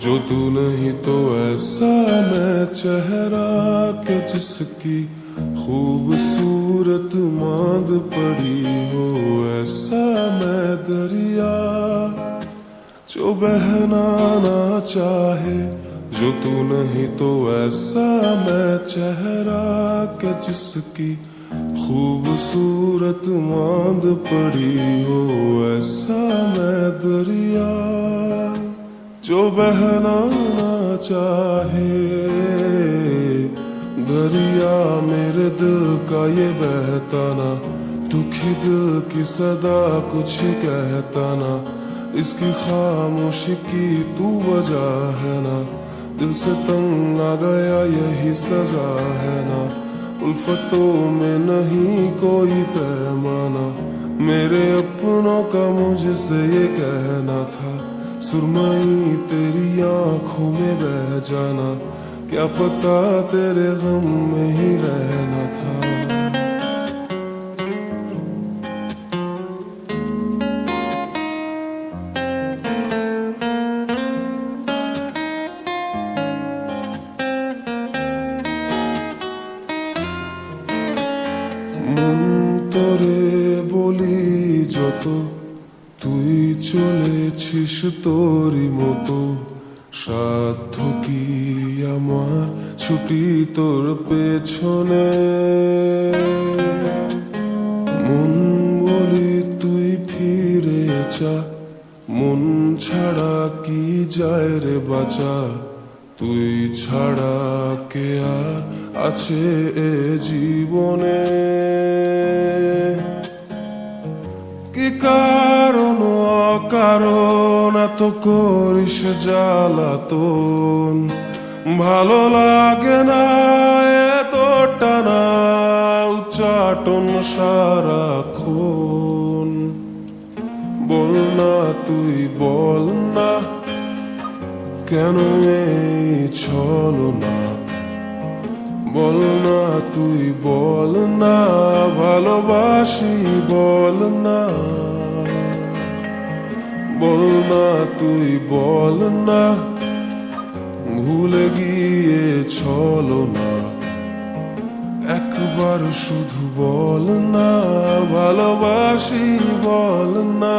जो तू नहीं तो ऐसा मैं चेहरा के जिसकी खूबसूरत मांद पड़ी हो, ऐसा मैं दरिया जो बहना ना चाहे। जो तू नहीं तो ऐसा मैं चेहरा के जिसकी खूबसूरत मांद पड़ी हो, ऐसा मैं दरिया जो बहना ना चाहे। दरिया मेरे दिल का ये बहता ना, दुखी दिल की सदा कुछ कहता ना, इसकी खामोशी की तू वजह है ना। दिल से तंग आ गया यही सजा है ना, उल्फतों में नहीं कोई पैमाना। मेरे अपनों का मुझसे ये कहना था, सुरमई तेरी आंखों में बह जाना, क्या पता तेरे गम में ही रहना था। মন তোরে বলি যত, তুই চলেছিস তোরই মতো, সাধ্য কি আমার ছুটি তোর পেছনে। মন বলি তুই ফিরে যা, মন ছাড়া কি যায় রে বাঁচা, তুই ছাড়া কে আর আছে এ জীবনে। কি কারণ অকারণ এত করিস জ্বালাতন, ভালো লাগে না এত টানা উচ্চাটন সারাক্ষণ। বল না তুই বল না, কেন এই ছলনা। বল না তুই বল না, ভালোবাসি বল না। বল না তুই বল না, ভুলে গিয়ে ছলনা। একবার শুধু বল না, ভালোবাসি বল না।